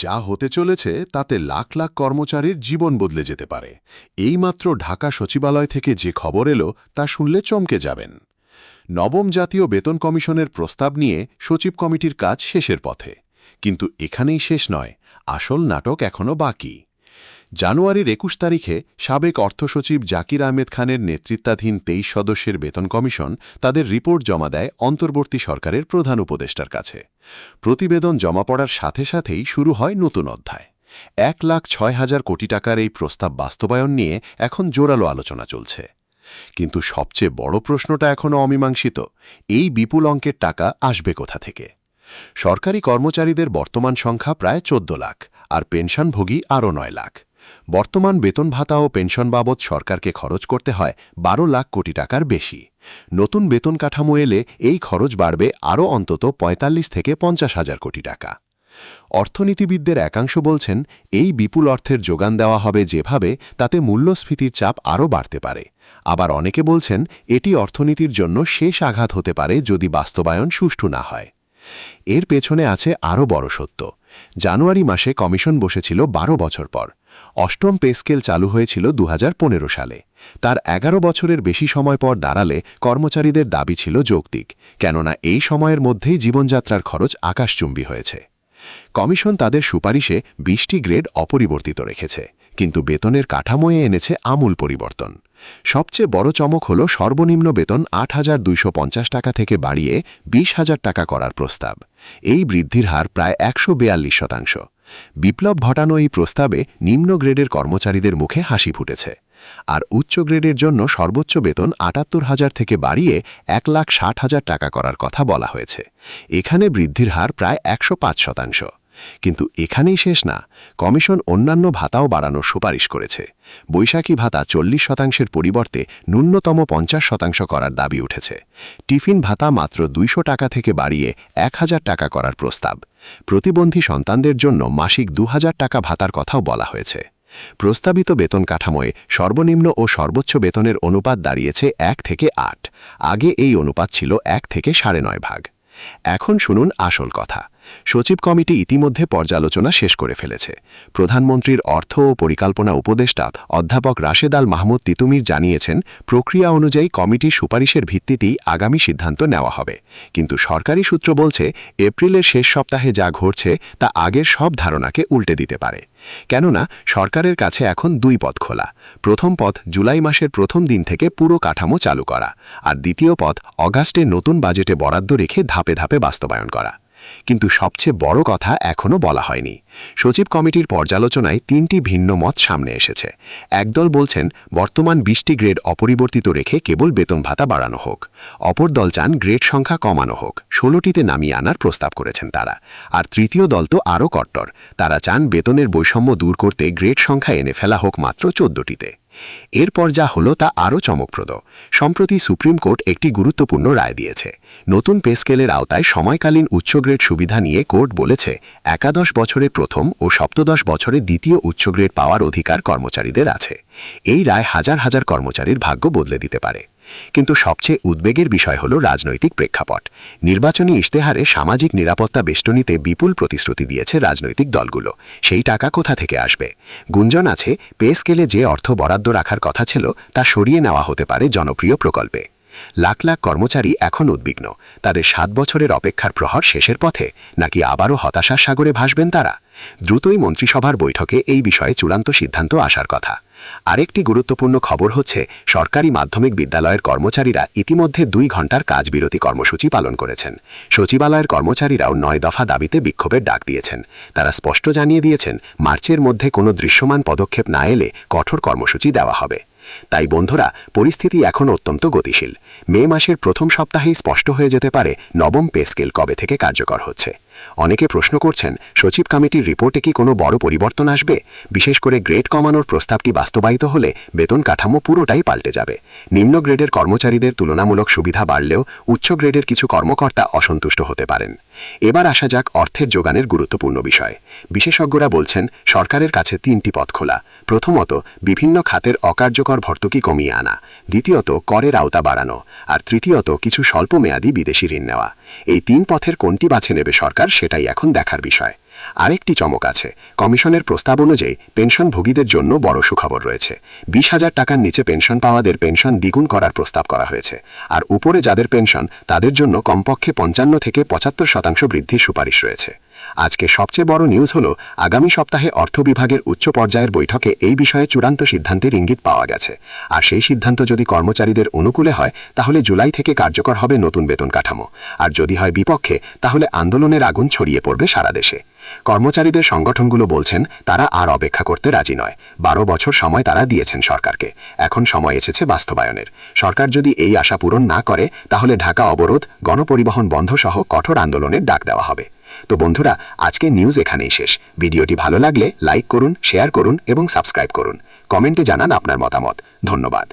যা হতে চলেছে তাতে লাখ লাখ কর্মচারীর জীবন বদলে যেতে পারে। এইমাত্র ঢাকা সচিবালয় থেকে যে খবর এলো তা শুনলে চমকে যাবেন। নবম জাতীয় বেতন কমিশনের প্রস্তাব নিয়ে সচিব কমিটির কাজ শেষের পথে। কিন্তু এখানেই শেষ নয়, আসল নাটক এখনও বাকি। জানুয়ারির ২১ তারিখে সাবেক অর্থসচিব জাকির আহমেদ খানের নেতৃত্বাধীন ২৩ সদস্যের বেতন কমিশন তাদের রিপোর্ট জমা দেয় অন্তর্বর্তী সরকারের প্রধান উপদেষ্টার কাছে। প্রতিবেদন জমা পড়ার সাথে সাথেই শুরু হয় নতুন অধ্যায়। ১,৬০,০০০ কোটি টাকার এই প্রস্তাব বাস্তবায়ন নিয়ে এখন জোরালো আলোচনা চলছে। কিন্তু সবচেয়ে বড় প্রশ্নটা এখনও অমীমাংসিত, এই বিপুল অঙ্কের টাকা আসবে কোথা থেকে? সরকারি কর্মচারীদের বর্তমান সংখ্যা প্রায় ১৪ লাখ, আর পেনশনভোগী আরও ৯ লাখ। বর্তমান বেতন ভাতা ও পেনশন বাবদ সরকারকে খরচ করতে হয় ১২ লাখ কোটি টাকার বেশি। নতুন বেতন কাঠামো এলে এই খরচ বাড়বে আরও অন্তত ৪৫ থেকে ৫০,০০০ কোটি টাকা। অর্থনীতিবিদদের একাংশ বলছেন, এই বিপুল অর্থের যোগান দেওয়া হবে যেভাবে, তাতে মূল্যস্ফীতির চাপ আরও বাড়তে পারে। আবার অনেকে বলছেন, এটি অর্থনীতির জন্য শেষ আঘাত হতে পারে যদি বাস্তবায়ন সুষ্ঠু না হয়। এর পেছনে আছে আরও বড় সত্য। জানুয়ারি মাসে কমিশন বসেছিল ১২ বছর পর। অষ্টম পে স্কেল চালু হয়েছিল ২০১৫ সালে। তার ১১ বছরের বেশি সময় পর দাঁড়ালে কর্মচারীদের দাবি ছিল যৌক্তিক, কেননা এই সময়ের মধ্যেই জীবনযাত্রার খরচ আকাশচুম্বী হয়েছে। কমিশন তাদের সুপারিশে ২০টি গ্রেড অপরিবর্তিত রেখেছে, কিন্তু বেতনের কাঠামোয় এনেছে আমূল পরিবর্তন। সবচেয়ে বড় চমক হল সর্বনিম্ন বেতন ৮,২৫০ টাকা থেকে বাড়িয়ে ২০,০০০ টাকা করার প্রস্তাব। এই বৃদ্ধির হার প্রায় ১৪২%। বিপ্লব ঘটানো এই প্রস্তাবে নিম্ন গ্রেডের কর্মচারীদের মুখে হাসি ফুটেছে। আর উচ্চ গ্রেডের জন্য সর্বোচ্চ বেতন ৭৮,০০০ থেকে বাড়িয়ে ১,৬০,০০০ টাকা করার কথা বলা হয়েছে। এখানে বৃদ্ধির হার প্রায় ১০৫%। কিন্তু এখানেই শেষ না, কমিশন অন্যান্য ভাতাও বাড়ানোর সুপারিশ করেছে। বৈশাখী ভাতা ৪০%-এর পরিবর্তে ন্যূনতম ৫০% করার দাবি উঠেছে। টিফিন ভাতা মাত্র ২০০ টাকা থেকে বাড়িয়ে ১,০০০ টাকা করার প্রস্তাব। প্রতিবন্ধী সন্তানদের জন্য মাসিক ২,০০০ টাকা ভাতার কথাও বলা হয়েছে। প্রস্তাবিত বেতন কাঠামোয় সর্বনিম্ন ও সর্বোচ্চ বেতনের অনুপাত দাঁড়িয়েছে ১ থেকে ৮। আগে এই অনুপাত ছিল ১ থেকে ৯.৫ ভাগ। এখন শুনুন আসল কথা। সচিব কমিটি ইতিমধ্যে পর্যালোচনা শেষ করে ফেলেছে। প্রধানমন্ত্রীর অর্থ ও পরিকল্পনা উপদেষ্টা অধ্যাপক রাশেদ আল মাহমুদ তিতুমির জানিয়েছেন, প্রক্রিয়া অনুযায়ী কমিটির সুপারিশের ভিত্তিতেই আগামী সিদ্ধান্ত নেওয়া হবে। কিন্তু সরকারি সূত্র বলছে, এপ্রিলের শেষ সপ্তাহে যা ঘটছে তা আগের সব ধারণাকে উল্টে দিতে পারে। কেননা সরকারের কাছে এখন দুই পথ খোলা। প্রথম পথ জুলাই মাসের প্রথম দিন থেকে পুরো কাঠামো চালু করা, আর দ্বিতীয় পথ অগাস্টে নতুন বাজেটে বরাদ্দ রেখে ধাপে ধাপে বাস্তবায়ন করা। কিন্তু সবচেয়ে বড় কথা এখনও বলা হয়নি। সচিব কমিটির পর্যালোচনায় ৩টি ভিন্ন মত সামনে এসেছে। একদল বলছেন, বর্তমান ২০টি গ্রেড অপরিবর্তিত রেখে কেবল বেতন ভাতা বাড়ানো হোক। অপর দল চান গ্রেড সংখ্যা কমানো হোক, ১৬টিতে নামিয়ে আনার প্রস্তাব করেছেন তারা। আর তৃতীয় দল তো আরও কট্টর, তারা চান বেতনের বৈষম্য দূর করতে গ্রেড সংখ্যা এনে ফেলা হোক মাত্র ১৪টিতে। এরপর যা হলো তা আরও চমকপ্রদ। সম্প্রতি সুপ্রিম কোর্ট একটি গুরুত্বপূর্ণ রায় দিয়েছে। নতুন পে স্কেলের আওতায় সময়কালীন উচ্চ গ্রেড সুবিধা নিয়ে কোর্ট বলেছে, একাদশ বছরে প্রথম ও সপ্তদশ বছরে দ্বিতীয় উচ্চ গ্রেড পাওয়ার অধিকার কর্মচারীদের আছে। এই রায় হাজার হাজার কর্মচারীর ভাগ্য বদলে দিতে পারে। কিন্তু সবচেয়ে উদ্বেগের বিষয় হল রাজনৈতিক প্রেক্ষাপট। নির্বাচনী ইশতেহারে সামাজিক নিরাপত্তা বেষ্টনীতে বিপুল প্রতিশ্রুতি দিয়েছে রাজনৈতিক দলগুলো। সেই টাকা কোথা থেকে আসবে? গুঞ্জন আছে, পে স্কেলে যে অর্থ বরাদ্দ রাখার কথা ছিল তা সরিয়ে নেওয়া হতে পারে জনপ্রিয় প্রকল্পে। লাখ লাখ কর্মচারী এখন উদ্বিগ্ন। তাদের ৭ বছরের অপেক্ষার প্রহর শেষের পথে, নাকি আবারও হতাশার সাগরে ভাসবেন তারা? দ্রুতই মন্ত্রিসভার বৈঠকে এই বিষয়ে চূড়ান্ত সিদ্ধান্ত আসার কথা। আরেকটি গুরুত্বপূর্ণ খবর হচ্ছে, সরকারি মাধ্যমিক বিদ্যালয়ের কর্মচারীরা ইতিমধ্যে ২ ঘণ্টার কাজ বিরতি কর্মসূচি পালন করেছেন। সচিবালয়ের কর্মচারীরাও ৯ দফা দাবিতে বিক্ষোভের ডাক দিয়েছেন। তারা স্পষ্ট জানিয়ে দিয়েছেন, মার্চের মধ্যে কোনো দৃশ্যমান পদক্ষেপ না এলে কঠোর কর্মসূচি দেওয়া হবে। তাই বন্ধুরা, পরিস্থিতি এখন অত্যন্ত গতিশীল। মে মাসের প্রথম সপ্তাহেই স্পষ্ট হয়ে যেতে পারে নবম পে স্কেল কবে থেকে কার্যকর হচ্ছে। অনেকে প্রশ্ন করছেন, সচিব কমিটির রিপোর্টে কি কোনো বড় পরিবর্তন আসবে? বিশেষ করে গ্রেড কমানোর প্রস্তাবটি বাস্তবায়িত হলে বেতন কাঠামো পুরোটাই পাল্টে যাবে। নিম্ন গ্রেডের কর্মচারীদের তুলনামূলক সুবিধা বাড়লেও উচ্চ গ্রেডের কিছু কর্মকর্তা অসন্তুষ্ট হতে পারেন। এবার আসা যাক অর্থের যোগানের গুরুত্বপূর্ণ বিষয়। বিশেষজ্ঞরা বলছেন, সরকারের কাছে ৩টি পথ খোলা। প্রথমত, বিভিন্ন খাতের অকার্যকর ভর্তুকি কমিয়ে আনা। দ্বিতীয়ত, করের আওতা বাড়ানো। আর তৃতীয়ত, কিছু স্বল্পমেয়াদী বিদেশি ঋণ নেওয়া। এই ৩ পথের কোনটি বাছে নেবে সরকার, সেটাই এখন দেখার বিষয়। আরেকটি চমক আছে, কমিশনের প্রস্তাব অনুযায়ী পেনশনভোগীদের জন্য বড় সুখবর রয়েছে। 20,000 টাকার নিচে পেনশন পাওয়াদের পেনশন দ্বিগুণ করার প্রস্তাব করা হয়েছে, আর উপরে যাদের পেনশন তাদের জন্য কমপক্ষে 55 থেকে 75% বৃদ্ধির সুপারিশ রয়েছে। আজকে সবচেয়ে বড় নিউজ হলো, আগামী সপ্তাহে অর্থ বিভাগের উচ্চ পর্যায়ের বৈঠকে এই বিষয়ে চূড়ান্ত সিদ্ধান্তের ইঙ্গিত পাওয়া গেছে। আর সেই সিদ্ধান্ত যদি কর্মচারীদের অনুকূলে হয় তাহলে জুলাই থেকে কার্যকর হবে নতুন বেতন কাঠামো, আর যদি হয় বিপক্ষে তাহলে আন্দোলনের আগুন ছড়িয়ে পড়বে সারা দেশে। কর্মচারীদের সংগঠনগুলো বলছেন তারা আর অপেক্ষা করতে রাজি নয়। 12 বছর সময় তারা দিয়েছেন সরকারকে, এখন সময় এসেছে বাস্তবায়নের। সরকার যদি এই আশা পূরণ না করে তাহলে ঢাকা অবরোধ, গণপরিবহন বন্ধ সহ কঠোর আন্দোলনের ডাক দেওয়া হবে। তো বন্ধুরা, আজকের নিউজ এখানেই শেষ। ভিডিওটি ভালো লাগলে লাইক করুন, শেয়ার করুন এবং সাবস্ক্রাইব করুন। কমেন্টে জানান আপনার মতামত। ধন্যবাদ।